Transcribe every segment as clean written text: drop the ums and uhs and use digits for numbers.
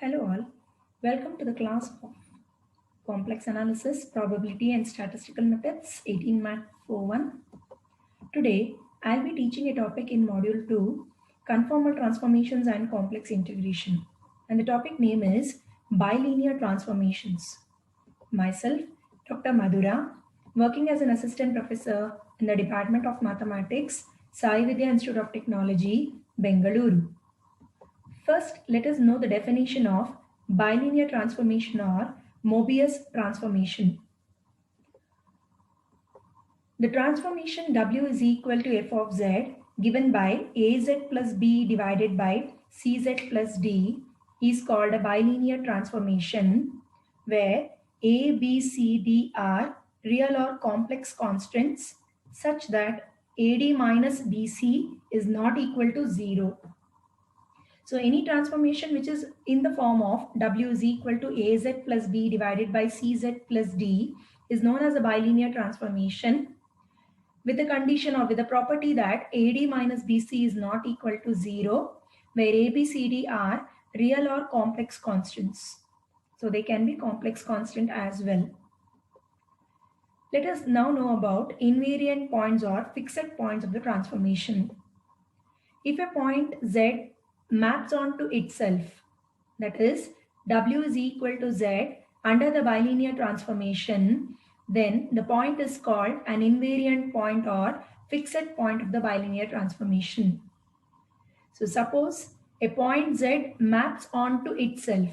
Hello all, welcome to the class of Complex Analysis, Probability and Statistical Methods 18 Math 41. Today, I'll be teaching a topic in Module 2, Conformal Transformations and Complex Integration. And the topic name is Bilinear Transformations. Myself, Dr. Madhura, working as an assistant professor in the Department of Mathematics, Sai Vidya Institute of Technology, Bengaluru. First, let us know the definition of bilinear transformation or Mobius transformation. The transformation W is equal to f of z given by az plus b divided by cz plus d is called a bilinear transformation where a, b, c, d are real or complex constants such that ad minus bc is not equal to 0. So any transformation which is in the form of W is equal to AZ plus B divided by CZ plus D is known as a bilinear transformation with the condition or with the property that AD minus BC is not equal to 0, where ABCD are real or complex constants. So they can be complex constant as well. Let us now know about invariant points or fixed points of the transformation. If a point Z maps onto itself, that is W is equal to Z under the bilinear transformation, then the point is called an invariant point or fixed point of the bilinear transformation. So suppose a point Z maps onto itself.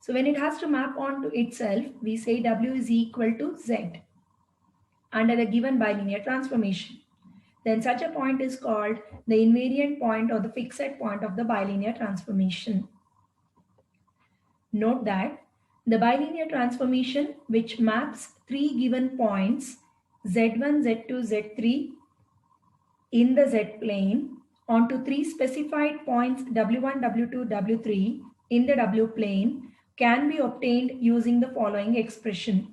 So when it has to map onto itself, we say W is equal to Z under the given bilinear transformation. Then such a point is called the invariant point or the fixed point of the bilinear transformation. Note that the bilinear transformation which maps three given points z1, z2, z3 in the z-plane onto three specified points w1, w2, w3 in the w-plane can be obtained using the following expression.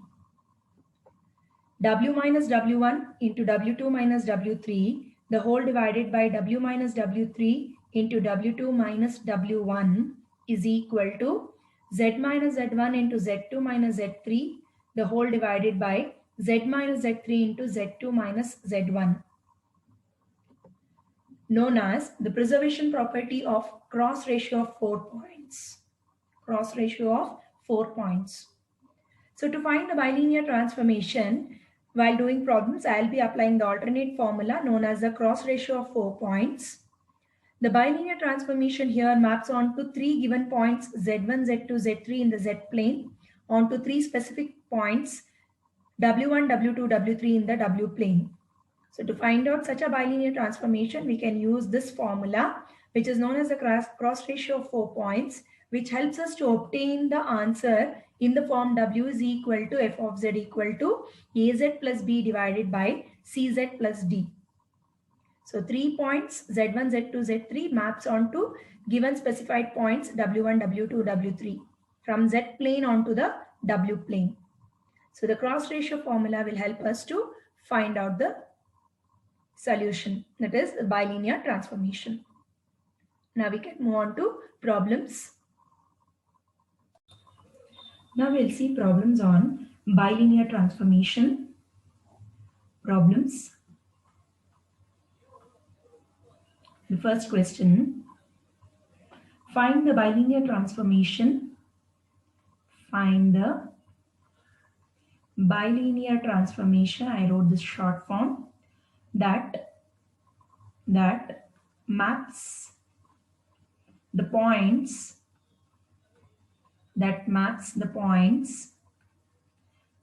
W minus W1 into W2 minus W3, the whole divided by W minus W3 into W2 minus W1 is equal to Z minus Z1 into Z2 minus Z3, the whole divided by Z minus Z3 into Z2 minus Z1, known as the preservation property of cross ratio of 4 points. Cross ratio of 4 points. So to find the bilinear transformation, while doing problems, I'll be applying the alternate formula known as the cross ratio of 4 points. The bilinear transformation here maps onto three given points z1, z2, z3 in the z-plane onto three specific points w1, w2, w3 in the w-plane. So to find out such a bilinear transformation, we can use this formula which is known as the cross ratio of 4 points, which helps us to obtain the answer in the form W is equal to f of z equal to AZ plus B divided by CZ plus D. So 3 points Z1, Z2, Z3 maps onto given specified points W1, W2, W3 from Z plane onto the W plane. So the cross ratio formula will help us to find out the solution, that is the bilinear transformation. Now we can move on to problems. Now we'll see problems on bilinear transformation. Problems. The first question, find the bilinear transformation. Find the bilinear transformation. I wrote this short form that maps the points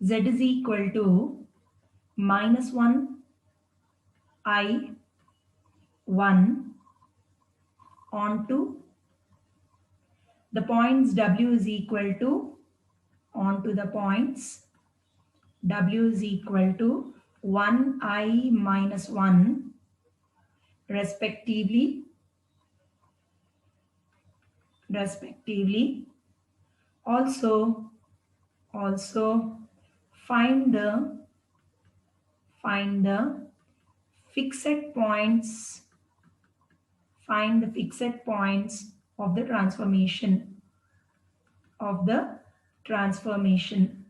z is equal to minus 1 I 1 onto the points W is equal to onto the points W is equal to 1 I minus 1 respectively. Also find the fixed points. Find the fixed points of the transformation. of the transformation.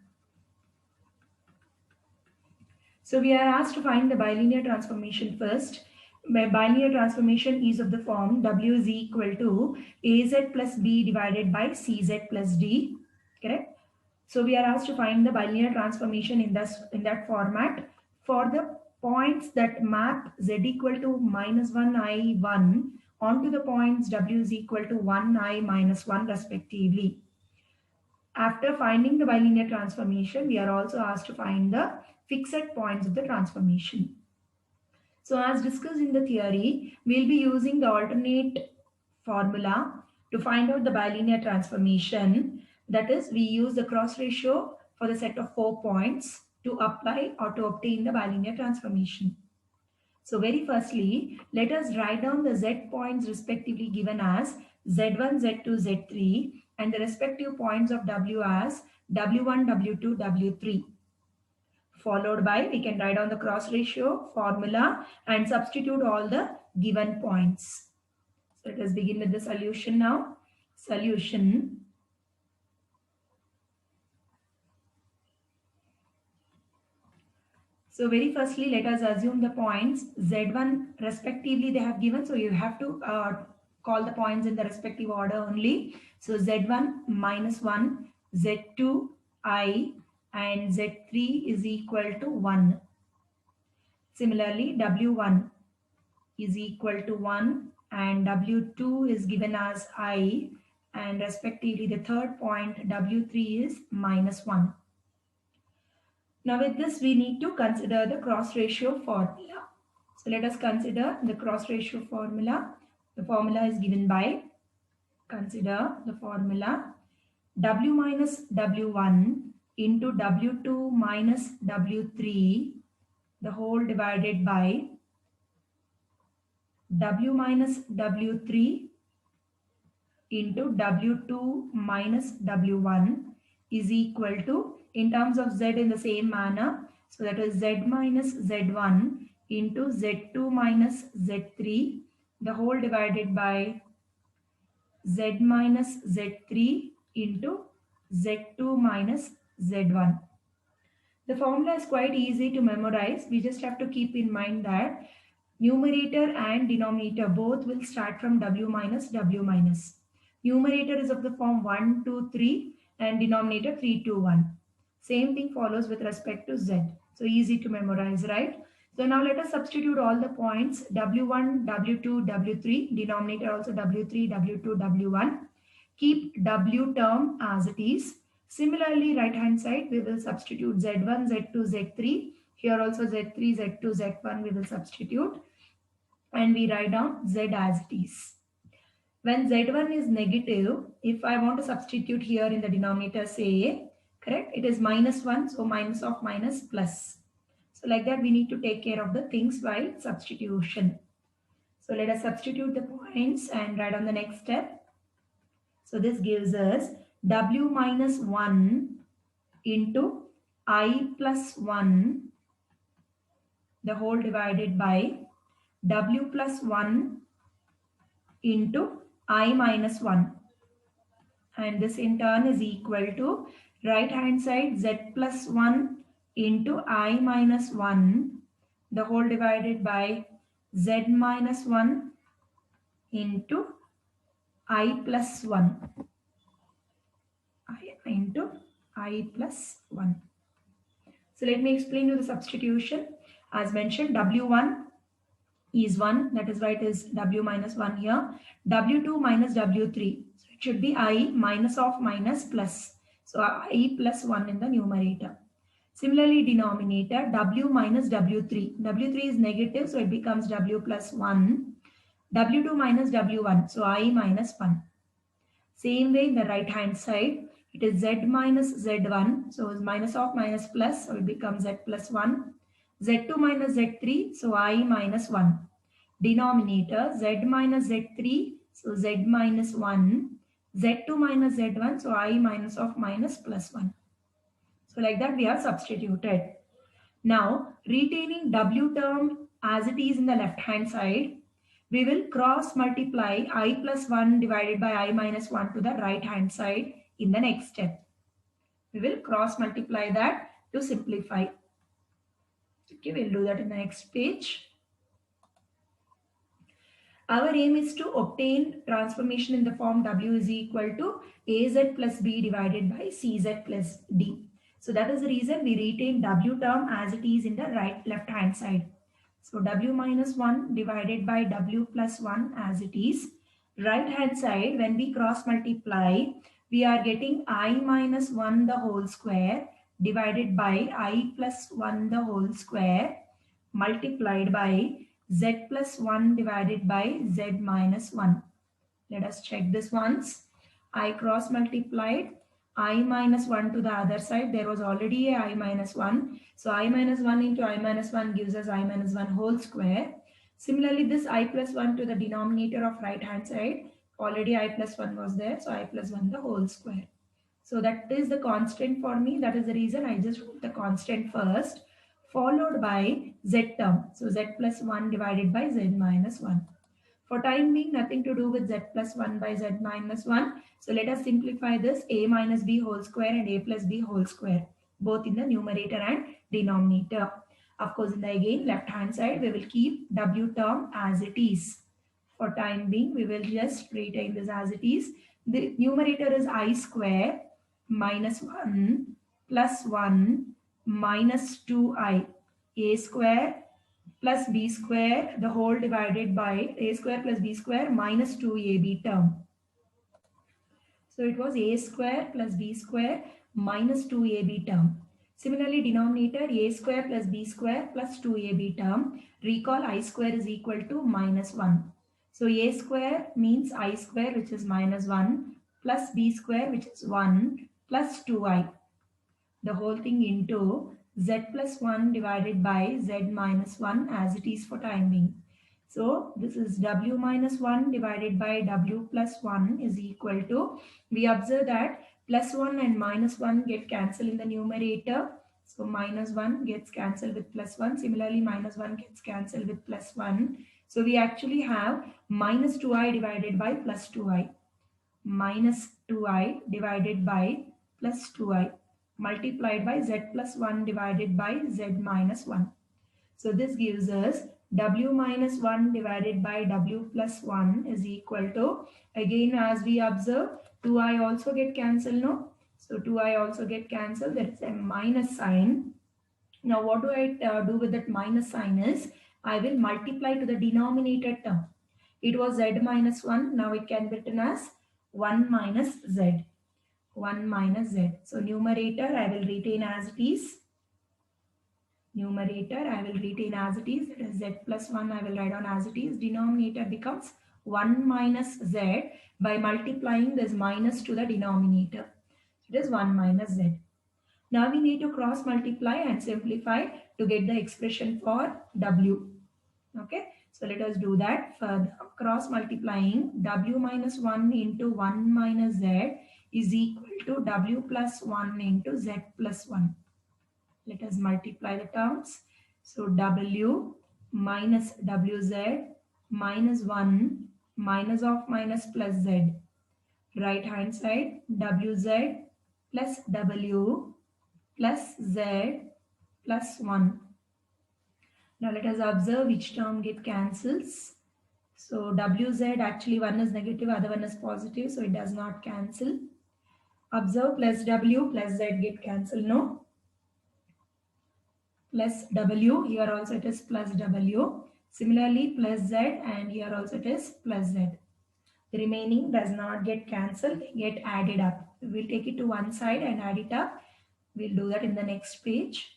So we are asked to find the bilinear transformation first. Bilinear transformation is of the form W is equal to AZ plus B divided by CZ plus D. Correct? So we are asked to find the bilinear transformation in that format for the points that map Z equal to minus 1 I1 onto the points W is equal to 1 I minus 1 respectively. After finding the bilinear transformation, we are also asked to find the fixed points of the transformation. So as discussed in the theory, we'll be using the alternate formula to find out the bilinear transformation. That is, we use the cross ratio for the set of 4 points to apply or to obtain the bilinear transformation. So very firstly, let us write down the z points respectively given as z1, z2, z3 and the respective points of w as w1, w2, w3. Followed by, we can write down the cross ratio formula and substitute all the given points. So let us begin with the solution now. Solution. So very firstly, let us assume the points Z1 respectively they have given. So you have to call the points in the respective order only. So Z1 minus 1, Z2 I and Z3 is equal to 1. Similarly, W1 is equal to 1 and W2 is given as I and respectively the third point W3 is minus 1. Now with this we need to consider the cross ratio formula. So let us consider the cross ratio formula. The formula is given by, consider the formula W minus W1 into W2 minus W3 the whole divided by W minus W3 into W2 minus W1 is equal to, in terms of Z in the same manner, so that is Z minus Z1 into Z2 minus Z3 the whole divided by Z minus Z3 into Z2 minus Z1. The formula is quite easy to memorize. We just have to keep in mind that numerator and denominator both will start from W minus W minus. Numerator is of the form 1, 2, 3 and denominator 3, 2, 1. Same thing follows with respect to Z. So easy to memorize, right? So now let us substitute all the points W1, W2, W3, denominator also W3, W2, W1. Keep W term as it is. Similarly, right hand side, we will substitute Z1, Z2, Z3. Here also Z3, Z2, Z1 we will substitute. And we write down Z as it is. When Z1 is negative, if I want to substitute here in the denominator, say, correct, it is minus 1. So minus of minus plus. So like that, we need to take care of the things while substitution. So let us substitute the points and write on the next step. So this gives us W minus 1 into I plus 1 the whole divided by W plus 1 into I minus 1. And this in turn is equal to right hand side Z plus 1 into I minus 1 the whole divided by Z minus 1 into I plus 1. I into I plus 1. So let me explain you the substitution. As mentioned, W1 is 1. That is why it is W minus 1 here. W2 minus W3. So it should be I minus of minus plus. So I plus 1 in the numerator. Similarly, denominator W minus W3. W3 is negative, so it becomes W plus 1. W2 minus W1. So I minus 1. Same way in the right hand side, it is Z minus Z1. So it's minus of minus plus. So it becomes Z plus 1. Z2 minus Z3. So I minus 1. Denominator Z minus Z3. So Z minus 1. Z2 minus Z1. So I minus of minus plus 1. So like that we have substituted. Now retaining W term as it is in the left hand side, we will cross multiply I plus 1 divided by I minus 1 to the right hand side in the next step. We will cross multiply that to simplify. Okay, we'll do that in the next page. Our aim is to obtain transformation in the form W is equal to AZ plus B divided by CZ plus D. So that is the reason we retain W term as it is in the left hand side. So W minus 1 divided by W plus 1 as it is. Right hand side, when we cross multiply, we are getting I minus 1 the whole square divided by I plus 1 the whole square multiplied by z plus 1 divided by z minus 1. Let us check this once. I cross multiplied I minus 1 to the other side. There was already a I minus 1. So I minus 1 into I minus 1 gives us I minus 1 whole square. Similarly, this I plus 1 to the denominator of right hand side. Already I plus 1 was there. So I plus 1 the whole square. So that is the constant for me. That is the reason I just wrote the constant first, followed by z term. So z plus 1 divided by z minus 1. For time being, nothing to do with z plus 1 by z minus 1. So let us simplify this a minus b whole square and a plus b whole square, both in the numerator and denominator. Of course, in the again left hand side, we will keep w term as it is. For time being, we will just retain this as it is. The numerator is I square minus 1 plus 1 minus 2i. A square plus b square the whole divided by a square plus b square minus 2ab term. So it was a square plus b square minus 2ab term. Similarly, denominator a square plus b square plus 2ab term. Recall I square is equal to minus 1. So a square means I square, which is minus 1, plus b square, which is 1, plus 2i. The whole thing into z plus 1 divided by z minus 1 as it is for time being. So this is w minus 1 divided by w plus 1 is equal to, we observe that plus 1 and minus 1 get cancelled in the numerator. So minus 1 gets cancelled with plus 1. Similarly, minus 1 gets cancelled with plus 1. So we actually have minus 2i divided by plus 2i. Minus 2i divided by plus 2i multiplied by z plus 1 divided by z minus 1. So this gives us w minus 1 divided by w plus 1 is equal to, again as we observe, 2i also get cancelled, no? So 2i also get cancelled. There is a minus sign. Now what do I do with that minus sign is, I will multiply to the denominator term. It was z minus 1. Now it can be written as 1 minus z. 1 minus z. So numerator I will retain as it is. Numerator I will retain as it is. That is z plus 1 I will write on as it is. Denominator becomes 1 minus z by multiplying this minus to the denominator. It is 1 minus z. Now we need to cross multiply and simplify to get the expression for w. Okay. So let us do that. Further, cross multiplying w minus 1 into 1 minus z is equal to w plus 1 into z plus 1. Let us multiply the terms. So w minus wz minus 1 minus of minus plus z. Right hand side wz plus w plus z plus 1. Now let us observe which term get cancels. So wz, actually one is negative, other one is positive, so it does not cancel. Observe plus w plus z get cancelled, no? Plus w, here also it is plus w. Similarly plus z, and here also it is plus z. The remaining does not get cancelled, get added up. We'll take it to one side and add it up. We'll do that in the next page.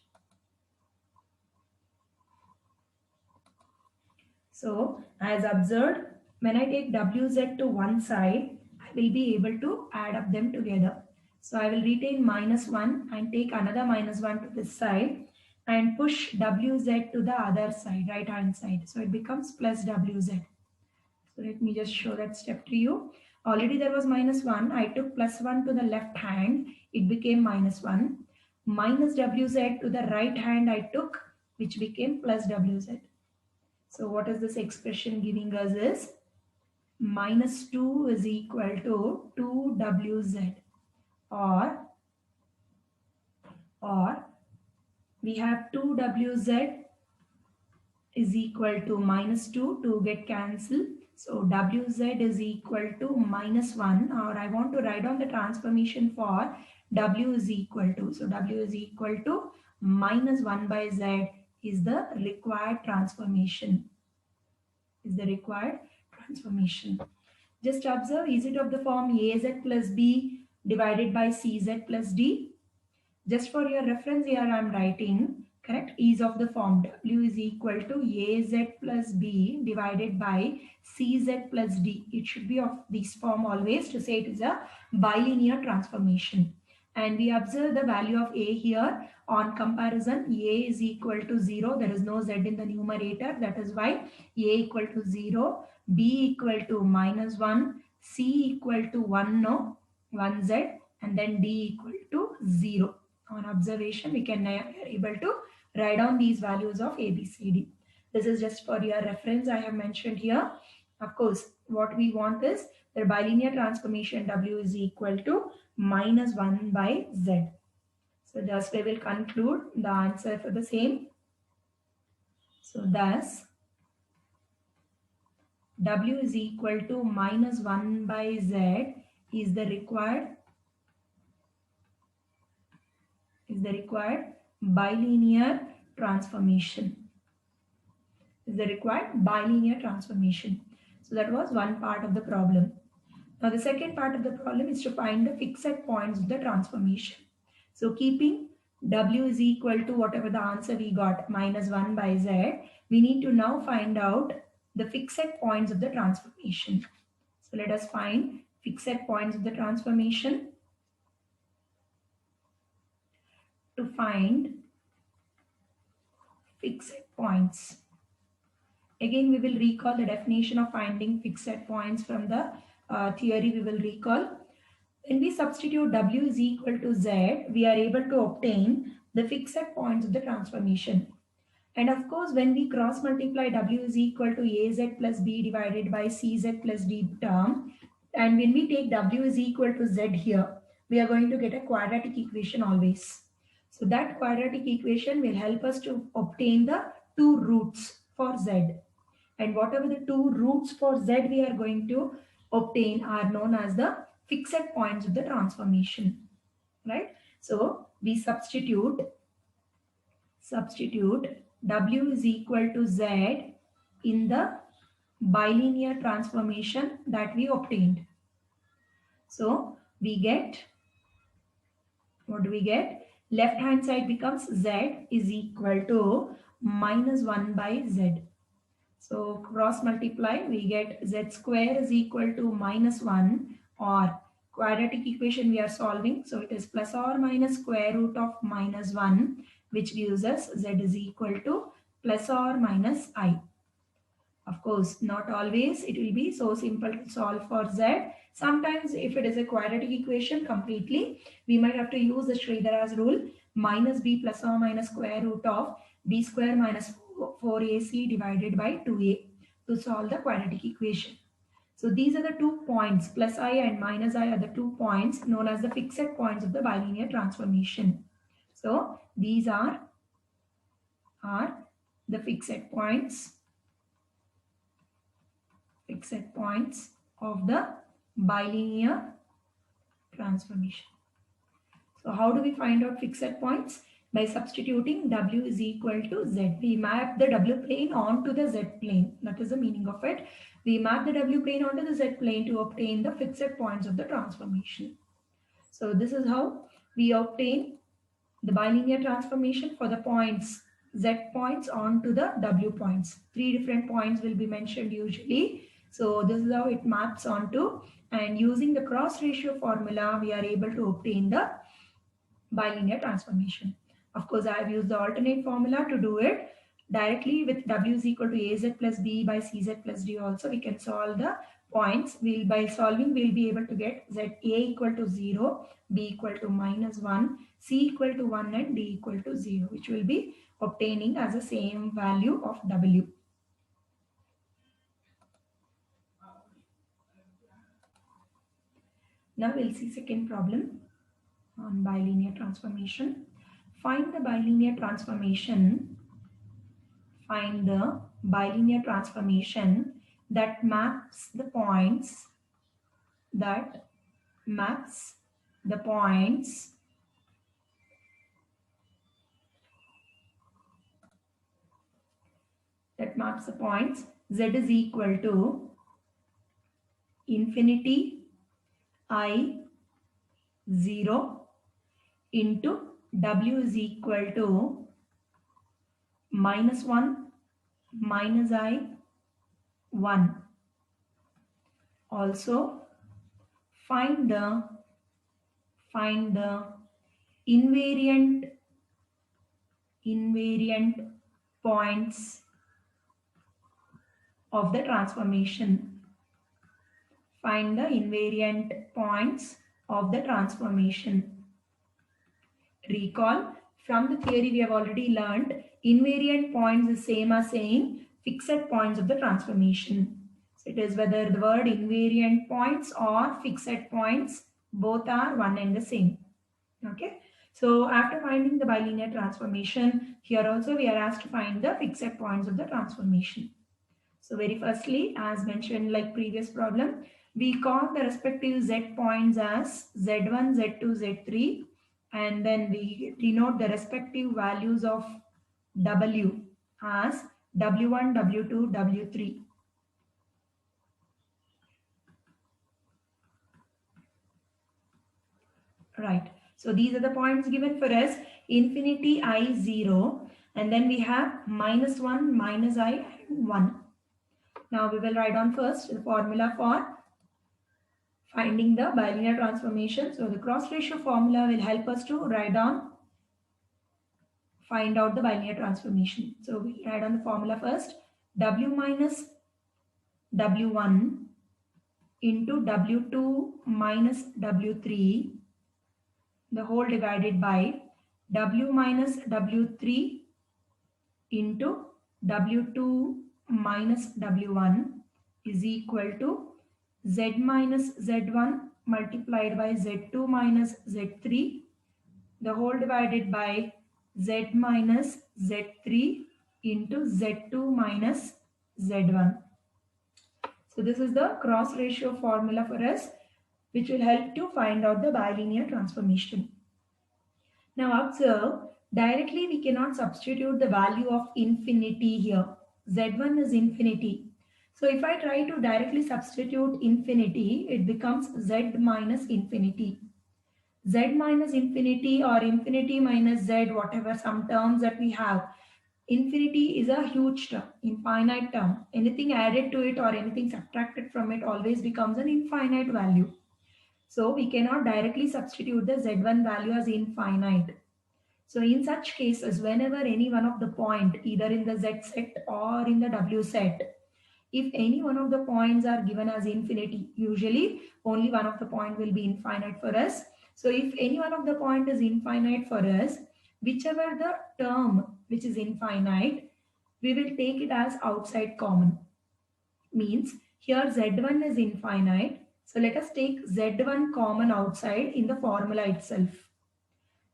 So as observed, when I take wz to one side, I will be able to add up them together. So I will retain minus 1 and take another minus 1 to this side and push wz to the other side, right hand side. So it becomes plus wz. So let me just show that step to you. Already there was minus 1. I took plus 1 to the left hand. It became minus 1. Minus wz to the right hand I took, which became plus wz. So what is this expression giving us is minus 2 is equal to 2wz. or we have 2wz is equal to minus 2 to get cancelled. So wz is equal to minus 1, or I want to write down the transformation for w is equal to. So w is equal to minus 1 by z is the required transformation. Is the required transformation. Just observe, is it of the form az plus b divided by cz plus d? Just for your reference here I am writing, correct, is of the form w is equal to az plus b divided by cz plus d. It should be of this form always to say it is a bilinear transformation. And we observe the value of a here on comparison. A is equal to 0. There is no z in the numerator. That is why a equal to 0, b equal to minus 1, c equal to 1, no, 1z, and then d equal to 0. On observation, we can able to write down these values of a, b, c, d. This is just for your reference I have mentioned here. Of course, what we want is the bilinear transformation w is equal to minus 1 by z. So thus we will conclude the answer for the same. So thus w is equal to minus 1 by z is the required bilinear transformation. Is the required bilinear transformation. So that was one part of the problem. Now the second part of the problem is to find the fixed points of the transformation. So keeping w is equal to whatever the answer we got, minus 1 by z, we need to now find out the fixed points of the transformation. So let us find fixed points of the transformation. To find fixed points, again we will recall the definition of finding fixed points from the theory. We will recall, when we substitute w is equal to z, we are able to obtain the fixed points of the transformation. And of course, when we cross multiply w is equal to az plus b divided by cz plus d term, and when we take w is equal to z here, we are going to get a quadratic equation always. So that quadratic equation will help us to obtain the two roots for z. And whatever the two roots for z we are going to obtain are known as the fixed points of the transformation, right? So we substitute w is equal to z in the bilinear transformation that we obtained. So we get, what do we get? Left hand side becomes z is equal to minus 1 by z. So cross multiply, we get z square is equal to minus 1, or quadratic equation we are solving. So it is plus or minus square root of minus 1, which gives us z is equal to plus or minus I. Of course, not always it will be so simple to solve for z. Sometimes if it is a quadratic equation completely, we might have to use the Sridhara's rule, minus b plus or minus square root of b square minus 4ac divided by 2a to solve the quadratic equation. So these are the 2 points, plus I and minus I are the 2 points known as the fixed points of the bilinear transformation. So these are the fixed points of the bilinear transformation. So how do we find out fixed points? By substituting w is equal to z. We map the w plane onto the z plane. That is the meaning of it. We map the w plane onto the z plane to obtain the fixed points of the transformation. So this is how we obtain the bilinear transformation for the points, z points onto the w points. 3 different points will be mentioned usually. So this is how it maps onto, and using the cross ratio formula, we are able to obtain the bilinear transformation. Of course, I have used the alternate formula to do it directly with w is equal to az plus b by cz plus d. Also, we can solve the points. By solving, we'll be able to get z a equal to 0, b equal to minus 1, c equal to 1, and d equal to 0, which will be obtaining as the same value of w. Now we'll see second problem. on bilinear transformation. Find the bilinear transformation. Find the bilinear transformation that maps the points that maps the points z is equal to infinity I 0 into w is equal to -1 minus I 1. Also find the invariant points of the transformation. Find the invariant points of the transformation. Recall, from the theory we have already learned, invariant points is same as saying fixed points of the transformation. So it is whether the word invariant points or fixed points, both are one and the same. Okay. So after finding the bilinear transformation, here also we are asked to find the fixed points of the transformation. So very firstly, as mentioned like previous problem, we call the respective z points as z1, z2, z3, and then we denote the respective values of w as w1, w2, w3. Right. So these are the points given for us, infinity I 0, and then we have -1, minus I, and 1. Now we will write down first the formula for finding the bilinear transformation. So the cross ratio formula will help us to find out the bilinear transformation. So we'll write down the formula first. W minus W1 into W2 minus W3, the whole divided by W minus W3 into W2 minus W1 is equal to Z minus Z1 multiplied by Z2 minus Z3, the whole divided by Z minus Z3 into Z2 minus Z1. So this is the cross ratio formula for us, which will help to find out the bilinear transformation. Now observe, directly we cannot substitute the value of infinity here. Z1 is infinity. So if I try to directly substitute infinity, it becomes Z minus infinity. Z minus infinity or infinity minus Z, whatever some terms that we have. Infinity is a huge term, infinite term. Anything added to it or anything subtracted from it always becomes an infinite value. So we cannot directly substitute the Z1 value as infinite. So in such cases, whenever any one of the point, either in the Z set or in the W set, if any one of the points are given as infinity, usually only one of the point will be infinite for us. So if any one of the point is infinite for us, whichever the term which is infinite, we will take it as outside common. Means here Z1 is infinite. So let us take Z1 common outside in the formula itself.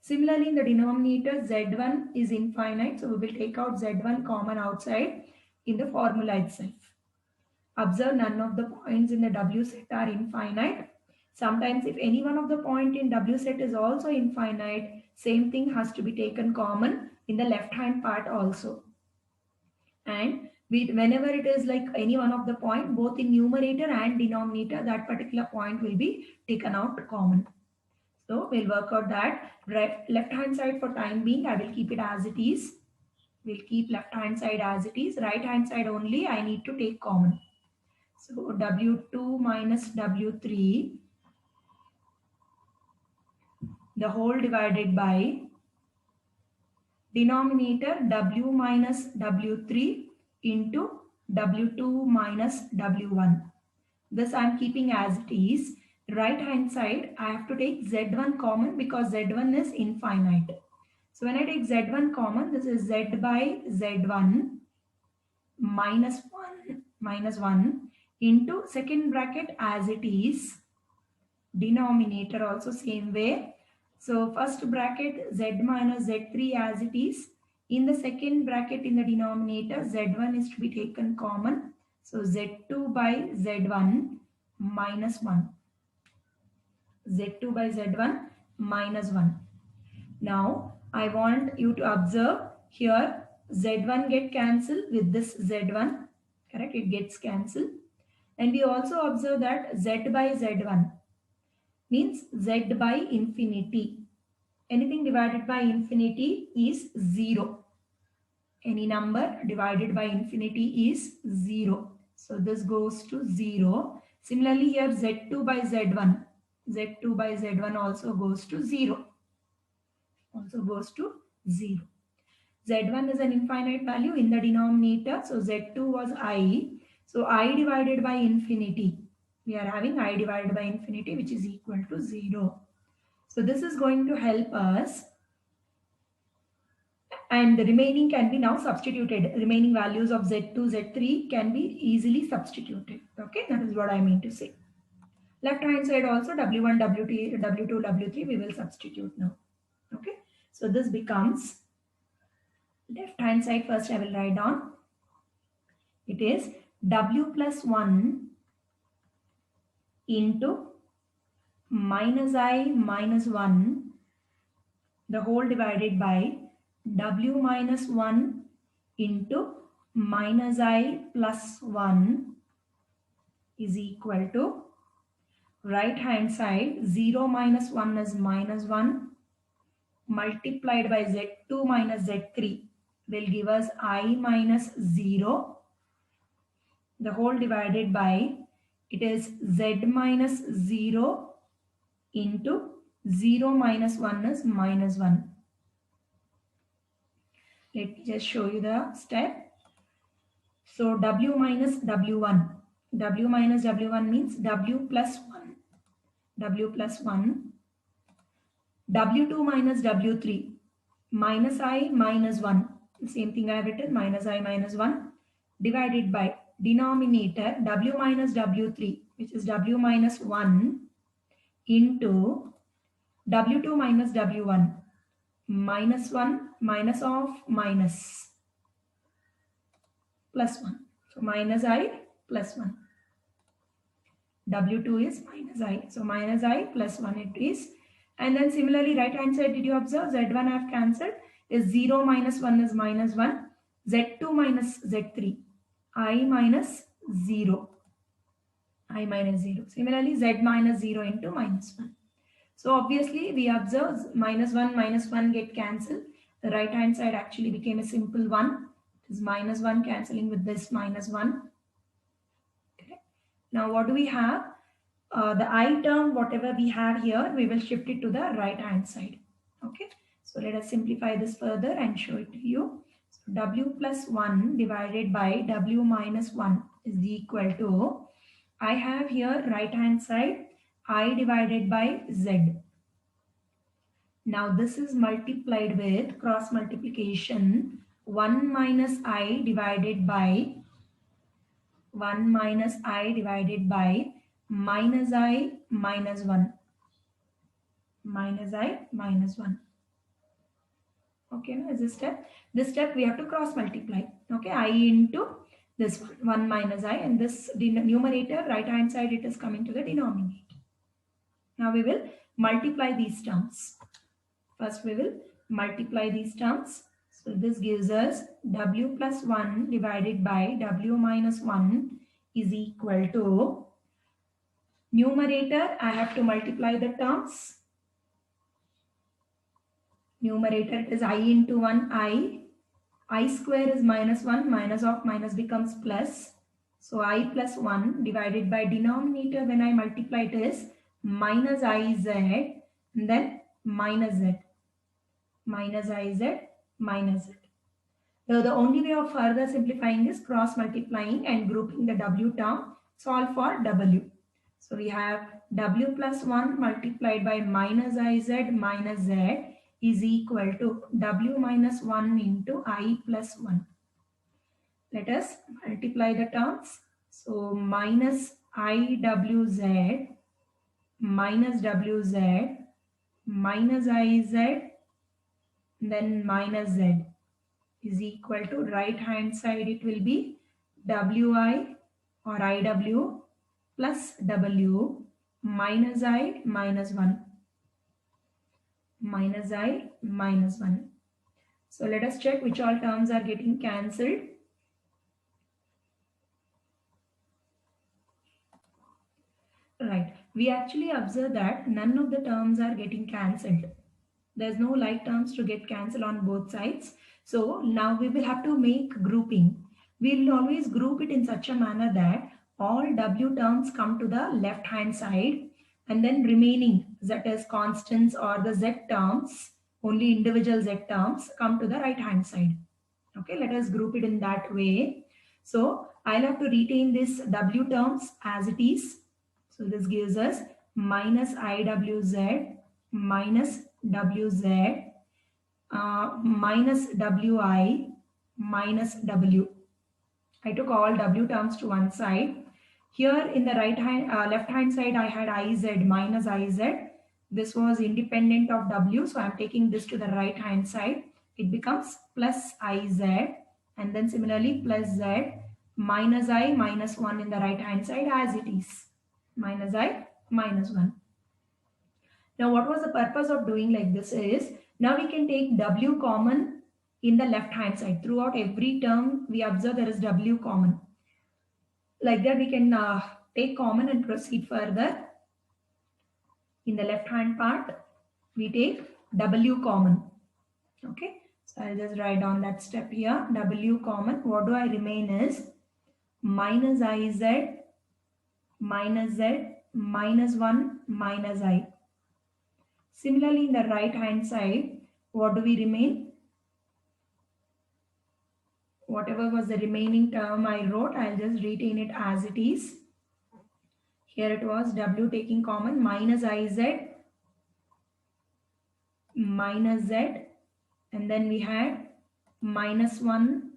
Similarly, in the denominator, Z1 is infinite. So we will take out Z1 common outside in the formula itself. Observe, none of the points in the W set are infinite. Sometimes if any one of the point in W set is also infinite, same thing has to be taken common in the left hand part also. And whenever it is like any one of the point, both in numerator and denominator, that particular point will be taken out common. So we'll work out that. Left hand side for time being, I will keep it as it is. We'll keep left hand side as it is. Right hand side only I need to take common. So W2 minus W3, the whole divided by denominator W minus W3 into W2 minus W1. This I am keeping as it is. Right hand side I have to take Z1 common because Z1 is infinite. So when I take Z1 common, this is Z by Z1 minus 1 into second bracket as it is, denominator also same way, So first bracket z minus z3 as it is. In the second bracket in the denominator, z1 is to be taken common. So z2 by z1 minus 1. z2 by z1 minus 1. Now I want you to observe here z1 get cancelled with this z1. Correct? It gets cancelled. And we also observe that z by z1 means z by infinity. Anything divided by infinity is 0. Any number divided by infinity is 0. So this goes to 0. Similarly here z2 by z1. z2 by z1 also goes to 0. Also goes to 0. z1 is an infinite value in the denominator. So z2 was I. So I divided by infinity. We are having I divided by infinity which is equal to 0. So this is going to help us, and the remaining can be now substituted. Remaining values of z2, z3 can be easily substituted. Okay, that is what I mean to say. Left hand side also w1, w2, w2, w3 we will substitute now. Okay, so this becomes left hand side. First I will write down. It is w plus 1 into minus I minus 1 the whole divided by w minus 1 into minus I plus 1 is equal to right hand side 0 minus 1 is minus 1 multiplied by z2 minus z3 will give us I minus 0 the whole divided by it is z minus 0 into 0 minus 1 is minus 1. Let me just show you the step. So w minus w1. W minus w1 means w plus 1. W plus 1. w2 minus w3. Minus I minus 1. The same thing I have written. Minus I minus 1 divided by denominator w minus w3 which is w minus 1 into w2 minus w1. Minus 1 minus of minus plus 1. So minus I plus 1. W2 is minus I. So minus I plus 1 it is. And then similarly right hand side, did you observe Z1 I have cancelled? Is 0 minus 1 is minus 1. Z2 minus Z3. I minus 0. I minus 0. Similarly Z minus 0 into minus 1. So obviously we observe minus 1 get cancelled. The right hand side actually became a simple 1. It is minus 1 cancelling with this minus 1. Okay. Now what do we have? The I term, whatever we have here, we will shift it to the right hand side. Okay. So let us simplify this further and show it to you. So w plus 1 divided by w minus 1 is equal to, I have here right hand side I divided by z. Now this is multiplied with cross multiplication 1 minus I divided by 1 minus I divided by minus I minus 1. Minus I minus 1. Okay, now is this step? This step we have to cross multiply. Okay, I into this 1 minus I, and this numerator right hand side it is coming to the denominator. Now we will multiply these terms. First we will multiply these terms. So this gives us w plus 1 divided by w minus 1 is equal to, numerator I have to multiply the terms. Numerator it is I into 1 I square is minus 1, minus of minus becomes plus. So I plus 1 divided by denominator when I multiply it is minus IZ and then minus Z. Minus IZ minus Z. So the only way of further simplifying is cross multiplying and grouping the W term. Solve for W. So we have W plus 1 multiplied by minus IZ minus Z is equal to W minus 1 into I plus 1. Let us multiply the terms. So minus IWZ minus WZ minus iz, then minus z is equal to right hand side it will be wi or iw plus w minus I minus 1 minus I minus 1. So let us check which all terms are getting cancelled. Right, we actually observe that none of the terms are getting cancelled. There's no like terms to get cancelled on both sides. So now we will have to make grouping. We will always group it in such a manner that all w terms come to the left hand side and then remaining that is constants or the z terms, only individual z terms come to the right hand side. Okay, let us group it in that way. So I'll have to retain this w terms as it is. So this gives us minus iwz minus wz minus wi minus w. I took all w terms to one side. Here in the left hand side I had iz minus iz. This was independent of w, so I am taking this to the right hand side. It becomes plus iz, and then similarly plus z minus I minus 1 in the right hand side as it is. Minus I minus 1. Now what was the purpose of doing like this is, now we can take w common in the left hand side. Throughout every term we observe there is w common. Like that we can take common and proceed further. In the left hand part we take w common. Okay, so I'll just write down that step here. W common, what do I remain is minus iz minus z minus 1 minus I. Similarly, in the right hand side, what do we remain? Whatever was the remaining term I wrote, I'll just retain it as it is. Here it was w taking common minus iz minus z, and then we had minus 1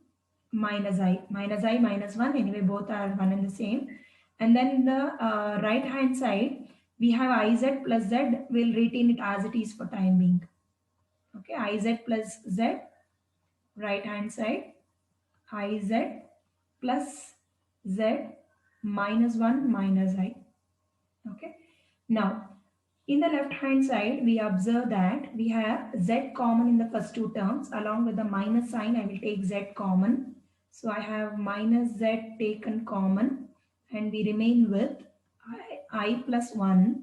minus I minus 1. Anyway, both are one and the same. And then in the right hand side, we have iz plus z. We'll retain it as it is for time being. Okay, iz plus z, right hand side, iz plus z minus 1 minus I. Okay, now in the left hand side, we observe that we have z common in the first two terms. Along with the minus sign, I will take z common. So I have minus z taken common, and we remain with I plus 1.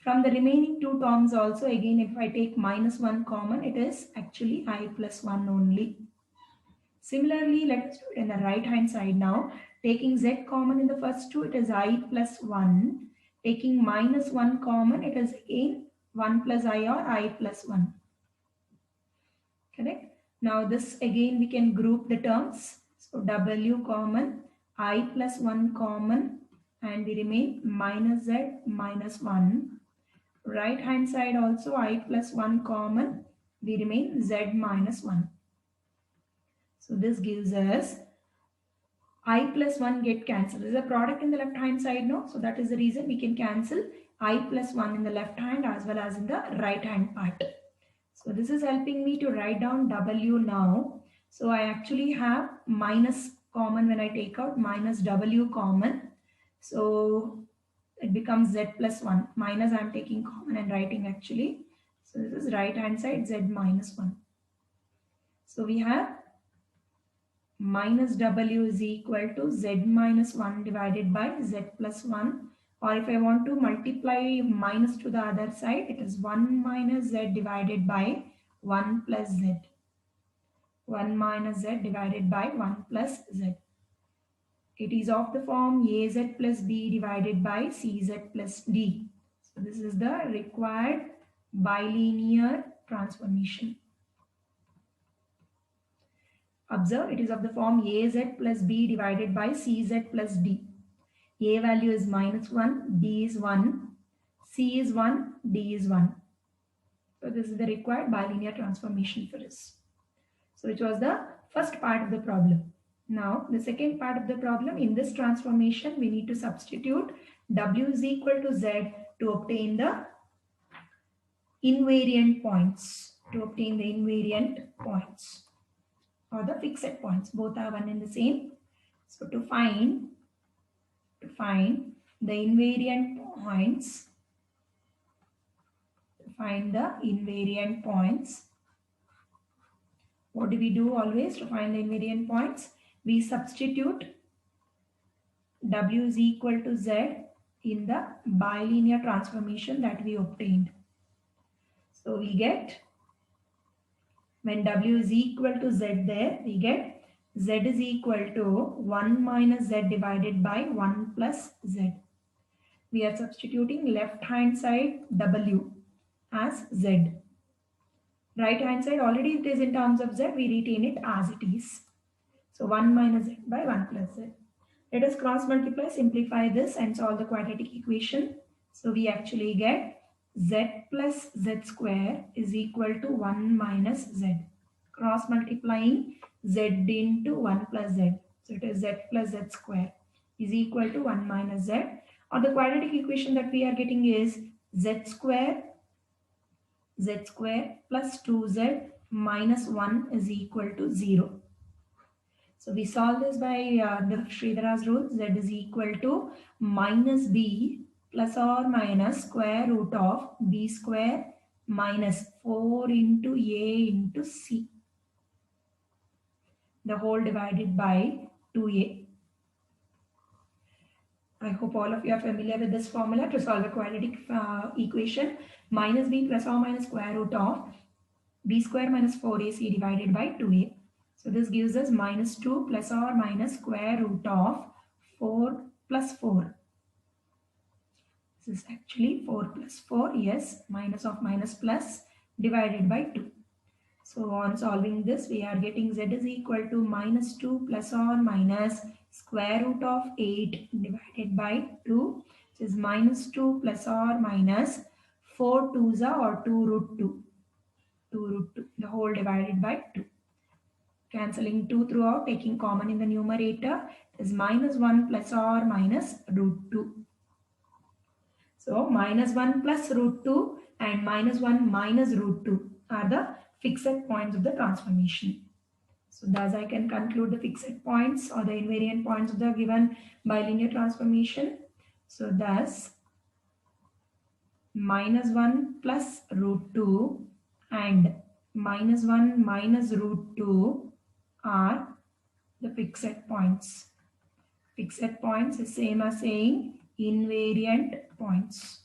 From the remaining two terms also, again, if I take minus 1 common, it is actually I plus 1 only. Similarly, let us do it in the right hand side now. Taking z common in the first two, it is I plus 1. Taking minus 1 common, it is again 1 plus I or I plus 1. Correct? Now this again we can group the terms. So w common, I plus 1 common, and we remain minus z minus 1. Right hand side also I plus 1 common, we remain z minus 1. So this gives us I plus 1 get cancelled. There is a product in the left hand side now. So that is the reason we can cancel I plus 1 in the left hand as well as in the right hand part. So this is helping me to write down w now. So I actually have minus common when I take out, minus w common. So it becomes z plus 1. Minus I am taking common and writing actually. So this is right hand side z minus 1. So we have minus w is equal to z minus 1 divided by z plus 1. Or if I want to multiply minus to the other side, it is 1 minus z divided by 1 plus z. 1 minus z divided by 1 plus z. It is of the form az plus b divided by cz plus d. So this is the required bilinear transformation. Observe, it is of the form az plus b divided by cz plus d. A value is minus 1, b is 1, c is 1, d is 1. So this is the required bilinear transformation for us. So which was the first part of the problem. Now the second part of the problem, in this transformation we need to substitute w is equal to z to obtain the invariant points, to obtain the invariant points or the fixed points. Both are one and the same. So to find the invariant points, what do we do always to find the invariant points? We substitute W is equal to Z in the bilinear transformation that we obtained. So we get, when W is equal to Z there, we get Z is equal to 1 minus Z divided by 1 plus Z. We are substituting left hand side W as Z. Right hand side already it is in terms of Z, we retain it as it is. So 1 minus Z by 1 plus Z. Let us cross multiply, simplify this and solve the quadratic equation. So we actually get Z plus Z square is equal to 1 minus Z. Cross multiplying Z into 1 plus Z. So it is Z plus Z square is equal to 1 minus Z. Or the quadratic equation that we are getting is Z square plus 2Z minus 1 is equal to 0. So we solve this by the Sridhara's rule. Z is equal to minus B plus or minus square root of B square minus 4 into A into C. The whole divided by 2A. I hope all of you are familiar with this formula to solve a quadratic equation. Minus B plus or minus square root of B square minus 4AC divided by 2A. So this gives us minus 2 plus or minus square root of 4 plus 4. This is actually 4 plus 4. Yes, minus of minus plus divided by 2. So on solving this, we are getting Z is equal to minus 2 plus or minus square root of 8 divided by 2. Which is minus 2 plus or minus 4 2s or 2 root 2. 2 root 2. The whole divided by 2. Cancelling 2 throughout, taking common in the numerator is minus 1 plus or minus root 2. So minus 1 plus root 2 and minus 1 minus root 2 are the fixed points of the transformation. So thus I can conclude the fixed points or the invariant points of the given bilinear transformation. So thus minus 1 plus root 2 and minus 1 minus root 2 are the fixed points. Fixed points is same as saying invariant points.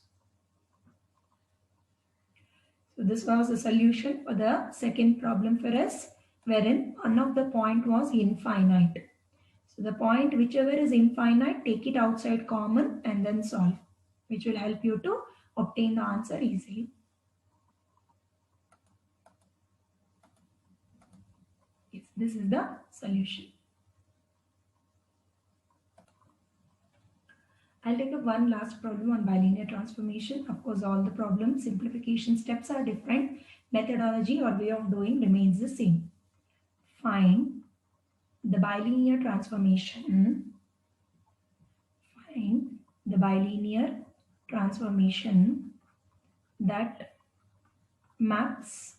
So this was the solution for the second problem for us, wherein one of the point was infinite. So the point whichever is infinite, take it outside common and then solve, which will help you to obtain the answer easily. Yes, this is the solution. I'll take up one last problem on bilinear transformation. Of course, all the problem simplification steps are different. Methodology or way of doing remains the same. Find the bilinear transformation. Find the bilinear transformation that maps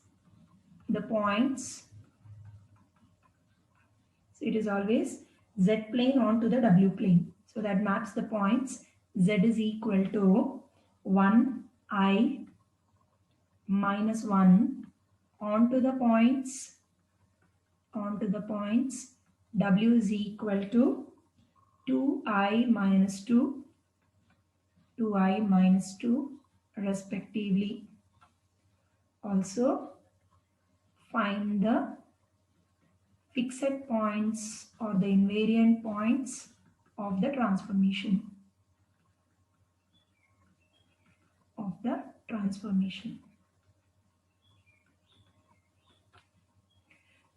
the points. So it is always Z plane onto the W plane. So that maps the points Z is equal to 1i minus 1 onto the points W is equal to 2i minus 2 respectively. Also find the fixed points or the invariant points of the transformation.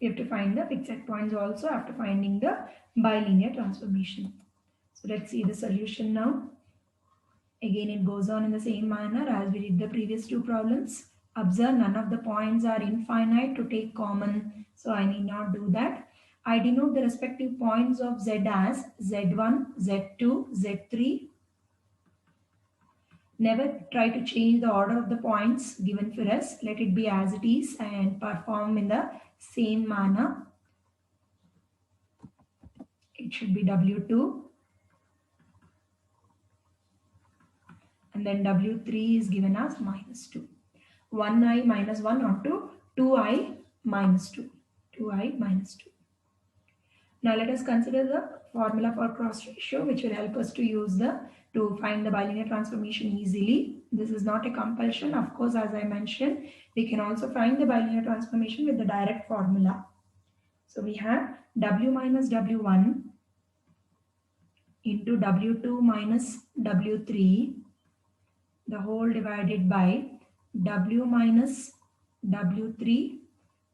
We have to find the fixed points also after finding the bilinear transformation. So let's see the solution now. Again, it goes on in the same manner as we did the previous two problems. Observe none of the points are infinite to take common, so I need not do that. I denote the respective points of Z as Z1, Z2, Z3. Never try to change the order of the points given for us. Let it be as it is and perform in the same manner. It should be W2 and then W3 is given as -2. 1i minus 1 onto 2i minus 2. 2i minus 2. Now let us consider the formula for cross ratio, which will help us to find the bilinear transformation easily. This is not a compulsion. Of course, as I mentioned, we can also find the bilinear transformation with the direct formula. So we have W minus W1 into W2 minus W3, the whole divided by W minus W3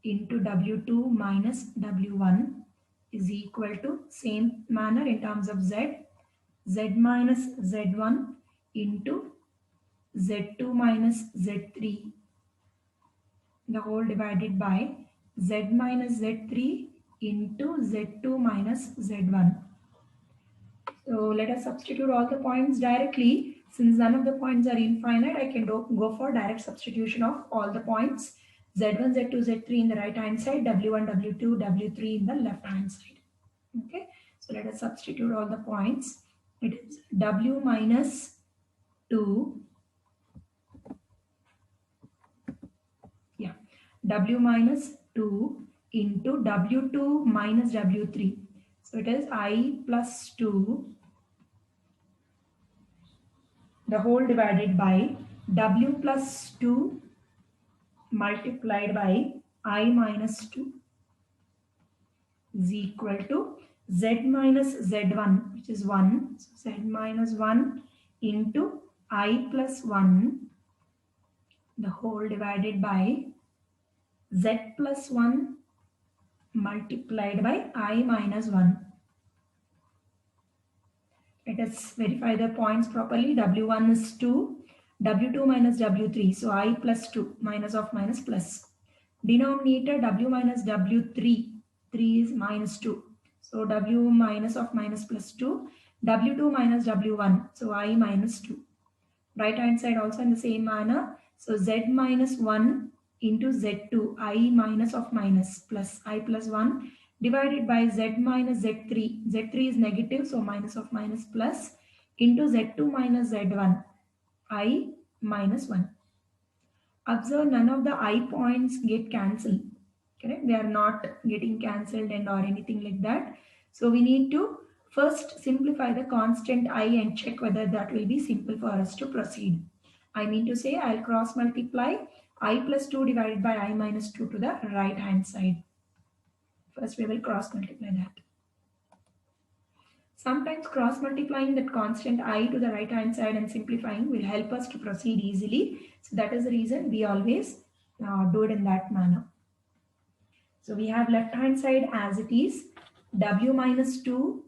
into W2 minus W1 is equal to same manner in terms of Z minus Z1 into Z2 minus Z3, the whole divided by Z minus Z3 into Z2 minus Z1. So let us substitute all the points directly. Since none of the points are infinite, I can go for direct substitution of all the points. Z1, Z2, Z3 in the right hand side, W1, W2, W3 in the left hand side. Okay, so let us substitute all the points. It is W minus 2, W minus 2 into W2 minus W3. So it is I plus 2, the whole divided by W plus 2 multiplied by I minus 2 is equal to Z minus Z1, which is 1. So Z minus 1 into I plus 1, the whole divided by Z plus 1 multiplied by I minus 1. Let us verify the points properly. W1 is 2, W2 minus W3. So I plus 2, minus of minus plus. Denominator W minus W3, 3 is minus 2. So W minus of minus plus 2, W2 minus W1. So I minus 2. Right hand side also in the same manner. So Z minus 1 into Z2, I minus of minus plus I plus 1 divided by Z minus Z3. Z3 is negative, so minus of minus plus into Z2 minus Z1, I minus 1. Observe none of the I points get cancelled. Correct? They are not getting cancelled and or anything like that. So we need to first simplify the constant I and check whether that will be simple for us to proceed. I mean to say I'll cross multiply I plus 2 divided by I minus 2 to the right hand side. First we will cross multiply that. Sometimes cross multiplying that constant I to the right hand side and simplifying will help us to proceed easily. So that is the reason we always do it in that manner. So we have left hand side as it is, W minus 2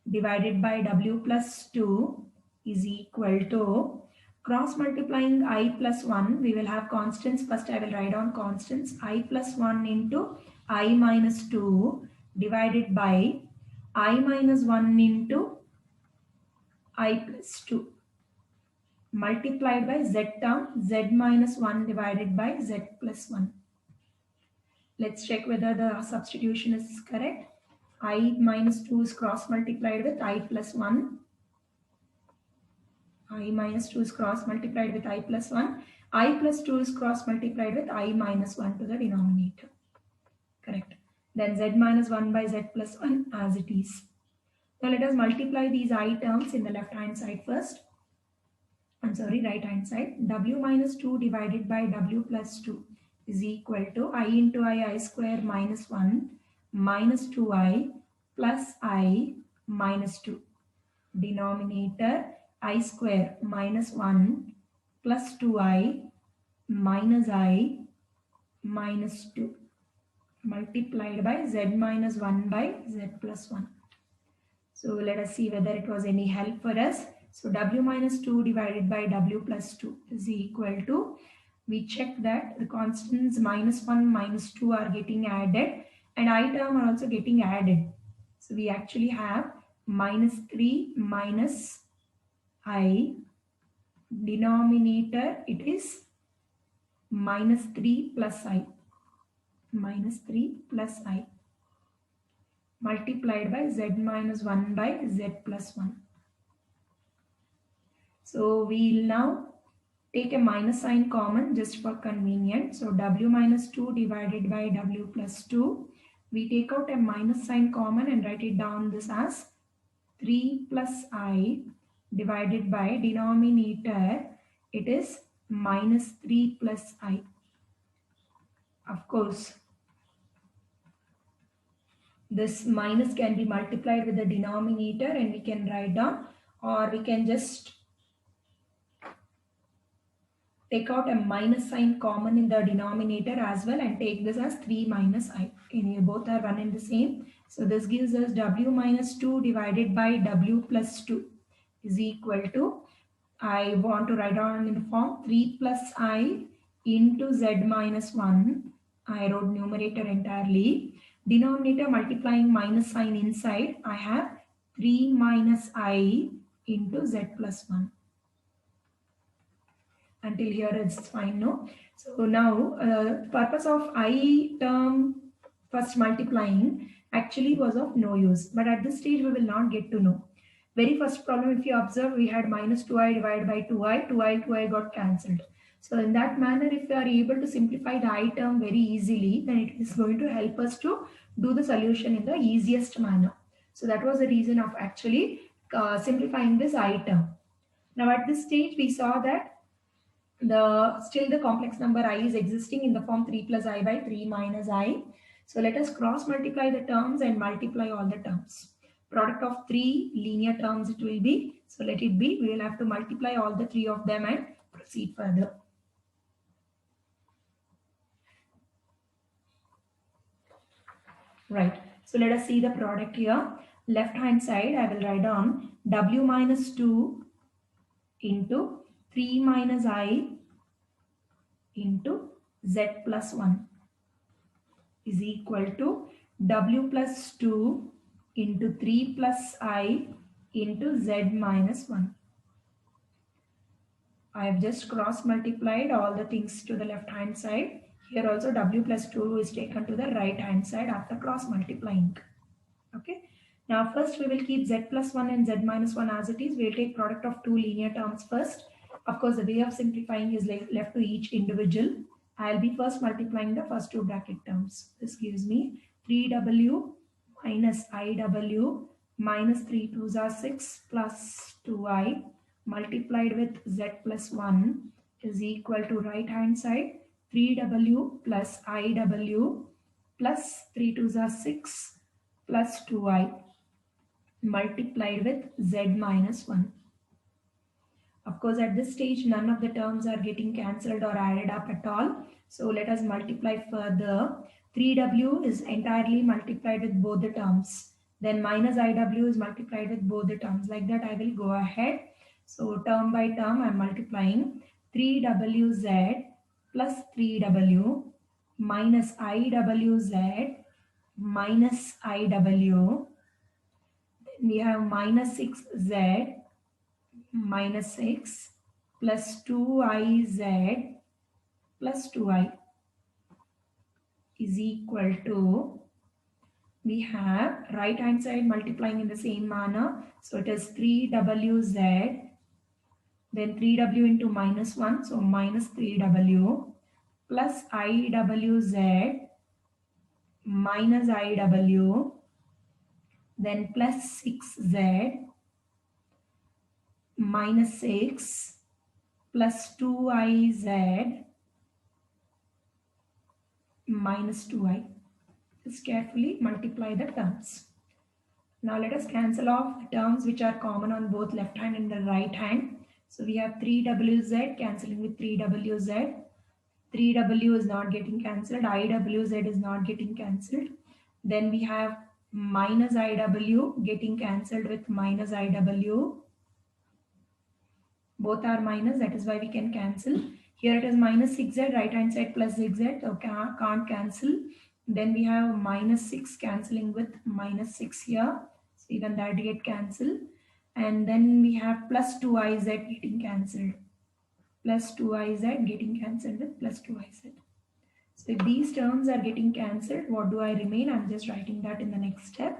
divided by W plus 2 is equal to, cross multiplying I plus 1, we will have constants. First I will write down constants. I plus 1 into I minus 2 divided by I minus 1 into I plus 2 multiplied by Z term, Z minus 1 divided by Z plus 1. Let's check whether the substitution is correct. I minus 2 is cross multiplied with I plus 1. I minus 2 is cross multiplied with I plus 1. I plus 2 is cross multiplied with I minus 1 to the denominator. Correct. Then Z minus 1 by Z plus 1 as it is. Now let us multiply these I terms in the left hand side first. Right hand side. W minus 2 divided by W plus 2 is equal to I into I square minus 1 minus 2I plus I minus 2. Denominator I square minus 1 plus 2I minus I minus 2 multiplied by Z minus 1 by Z plus 1. So let us see whether it was any help for us. So W minus 2 divided by W plus 2 is equal to, we check that the constants minus 1, minus 2 are getting added and I term are also getting added. So we actually have minus 3 minus I Denominator, it is minus 3 plus I. Minus 3 plus I multiplied by z minus 1 by z plus 1. So we'll now take a minus sign common just for convenience. So w minus 2 divided by w plus 2. We take out a minus sign common and write it down this as 3 plus I divided by denominator. It is minus 3 plus I. Of course, this minus can be multiplied with the denominator and we can write down, or we can just take out a minus sign common in the denominator as well and take this as 3 minus I. Okay, both are one and the same. So this gives us w minus 2 divided by w plus 2 is equal to, I want to write down in the form 3 plus I into z minus 1. I wrote numerator entirely. Denominator multiplying minus sign inside, I have 3 minus I into z plus 1. Until here it's fine, no? So now purpose of I term first multiplying actually was of no use, but at this stage we will not get to know. Very first problem, if you observe, we had minus 2i divided by 2i, 2i got cancelled. So in that manner, if we are able to simplify the I term very easily, then it is going to help us to do the solution in the easiest manner. So that was the reason of actually simplifying this I term. Now at this stage, we saw that still the complex number I is existing in the form 3 plus I by 3 minus I. So let us cross multiply the terms and multiply all the terms. Product of 3 linear terms it will be. So let it be. We will have to multiply all the 3 of them and proceed further. Right. So let us see the product here. Left hand side I will write on w minus 2 into 3 minus I into z plus 1 is equal to w plus 2 into 3 plus I into z minus 1. I have just cross multiplied all the things to the left hand side. Here also w plus 2 is taken to the right hand side after cross multiplying. Okay. Now first we will keep z plus 1 and z minus 1 as it is. We will take product of two linear terms first. Of course, the way of simplifying is left to each individual. I'll be first multiplying the first two bracket terms. This gives me 3w minus iw minus 3 2s are 6 plus 2I multiplied with z plus 1 is equal to right hand side 3w plus iw plus 3 2s are 6 plus 2I multiplied with z minus 1. Of course, at this stage, none of the terms are getting cancelled or added up at all. So let us multiply further. 3w is entirely multiplied with both the terms. Then minus iw is multiplied with both the terms. Like that, I will go ahead. So term by term, I am multiplying 3wz plus 3w minus iwz minus iw. Then we have minus 6z minus 6 plus 2iz plus 2I is equal to, we have right hand side multiplying in the same manner. So it is 3wz, then 3w into minus 1, so minus 3w plus iwz minus iw, then plus 6z minus 6 plus 2iz minus 2I. Just carefully multiply the terms. Now let us cancel off the terms which are common on both left hand and the right hand. So we have 3wz cancelling with 3wz. 3w is not getting cancelled. iwz is not getting cancelled. Then we have minus iw getting cancelled with minus iw. Both are minus, that is why we can cancel. Here it is minus 6z, right hand side plus 6z, so can't cancel. Then we have minus 6 cancelling with minus 6 here. So even that get cancelled. And then we have plus 2iz getting cancelled. plus 2iz getting cancelled with plus 2iz. So if these terms are getting cancelled, what do I remain? I'm just writing that in the next step.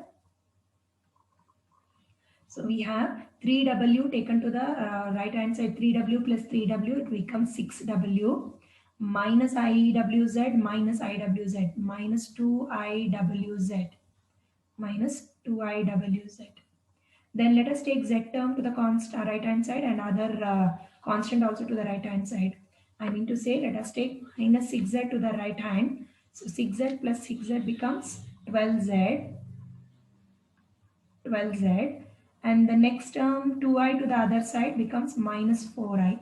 So we have 3w taken to the right hand side, 3w plus 3w, it becomes 6w minus iwz minus iwz minus 2iwz minus 2iwz. Then let us take z term to the constant right hand side and other constant also to the right hand side. I mean to say, let us take minus 6z to the right hand. So 6z plus 6z becomes 12z, 12z. And the next term 2i to the other side becomes minus 4i,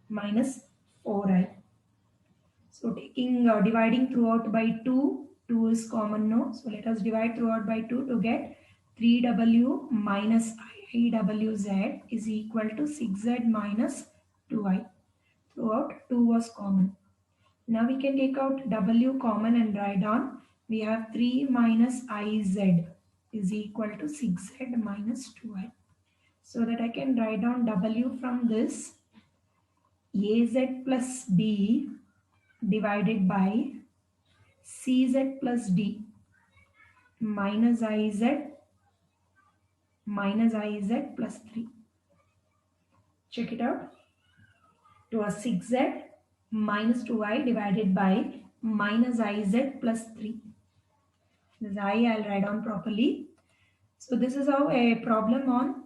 minus 4i. So taking dividing throughout by 2, 2 is common now. So let us divide throughout by 2 to get 3w minus iwz is equal to 6z minus 2i. Throughout 2 was common. Now we can take out w common and write down. We have 3 minus iz is equal to 6z minus 2i. So that I can write down w from this az plus b divided by cz plus d minus iz plus 3. Check it out. To a 6z minus 2i divided by minus iz plus 3. This I I'll write down properly. So this is how a problem on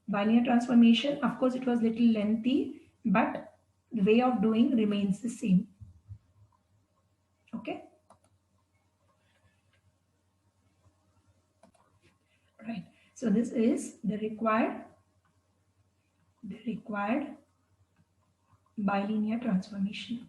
bilinear transformation. Of course, it was little lengthy, but the way of doing remains the same. Okay. Right. So this is the required bilinear transformation.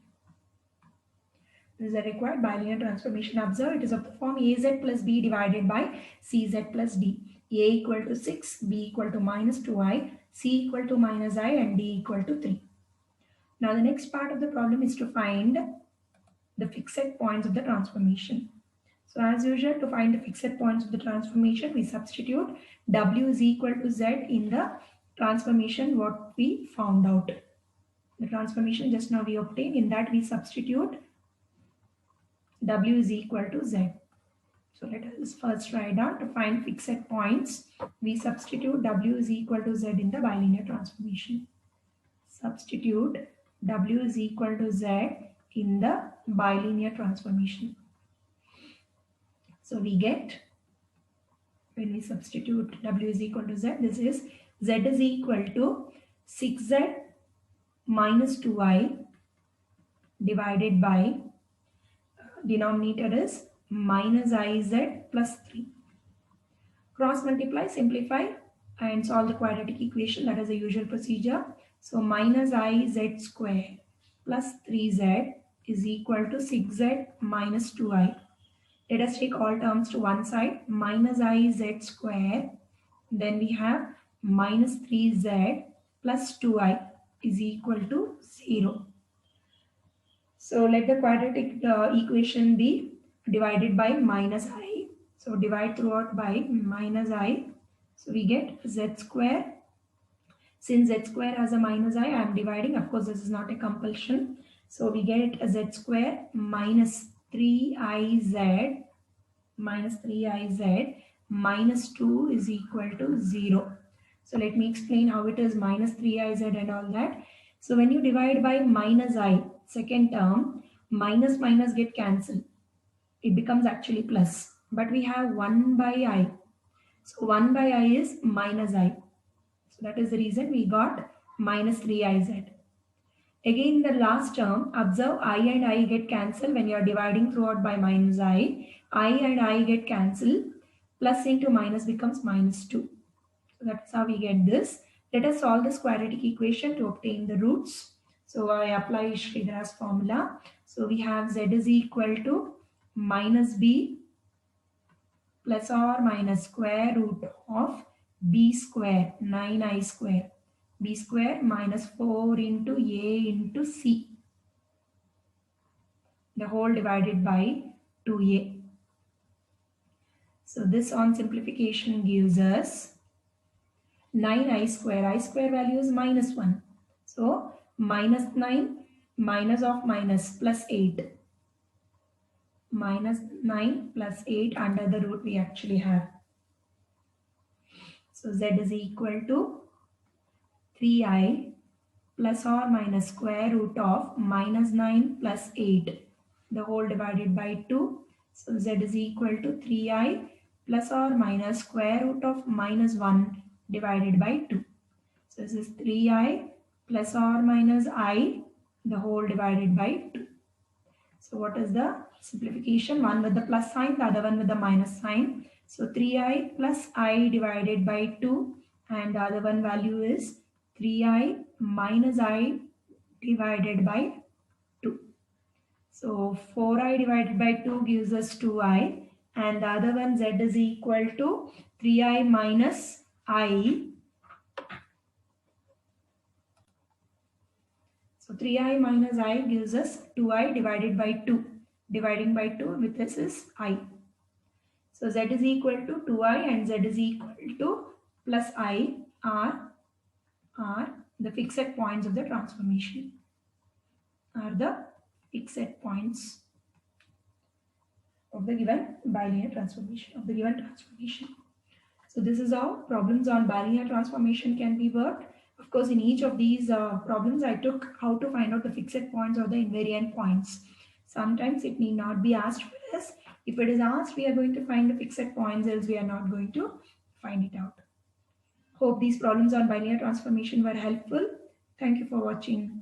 This is a required bilinear transformation. Observe, it is of the form az plus b divided by cz plus d. A equal to 6, b equal to minus 2i, c equal to minus I, and d equal to 3. Now the next part of the problem is to find the fixed points of the transformation. So as usual, to find the fixed points of the transformation, we substitute w is equal to z in the transformation what we found out. The transformation just now we obtained, in that we substitute w is equal to z. So let us first write down, to find fixed points, we substitute w is equal to z in the bilinear transformation. Substitute w is equal to z in the bilinear transformation. So we get, when we substitute w is equal to z, this is z is equal to 6z minus 2i divided by, denominator is minus iz plus 3. Cross multiply, simplify and solve the quadratic equation. That is the usual procedure. So minus iz square plus 3z is equal to 6z minus 2i. Let us take all terms to one side. Minus iz square. Then we have minus 3z plus 2i is equal to 0. So let the quadratic equation be divided by minus I. So divide throughout by minus I. So we get z square. Since z square has a minus I am dividing. Of course, this is not a compulsion. So we get a z square minus 3iz minus 2 is equal to 0. So let me explain how it is minus 3iz and all that. So when you divide by minus I, second term, minus minus get cancelled. It becomes actually plus. But we have 1 by I. So 1 by I is minus I. So that is the reason we got minus 3iz. Again, the last term, observe I and I get cancelled when you are dividing throughout by minus I. I and I get cancelled. Plus into minus becomes minus 2. So that's how we get this. Let us solve this quadratic equation to obtain the roots. So I apply Sridhara's formula. So we have z is equal to minus b plus or minus square root of b square, 9i square. B square minus 4 into a into c. The whole divided by 2a. So this on simplification gives us 9i square. I square value is minus 1. So minus 9 minus of minus plus 8. Minus 9 plus 8 under the root we actually have. So z is equal to 3i plus or minus square root of minus 9 plus 8 the whole divided by 2. So z is equal to 3i plus or minus square root of minus 1 divided by 2. So this is 3i plus or minus I the whole divided by 2. So what is the simplification? One with the plus sign, the other one with the minus sign. So 3i plus I divided by 2 and the other one value is 3i minus I divided by 2. So 4i divided by 2 gives us 2i and the other one z is equal to 3i minus I. So 3i minus I gives us 2i divided by 2. Dividing by 2 with this is I. So z is equal to 2i and z is equal to plus I are the fixed points of the transformation. Are the fixed points of the given bilinear transformation, of the given transformation. So this is how problems on bilinear transformation can be worked. Of course, in each of these problems, I took how to find out the fixed points or the invariant points. Sometimes it need not be asked for us. If it is asked, we are going to find the fixed points, else we are not going to find it out. Hope these problems on bilinear transformation were helpful. Thank you for watching.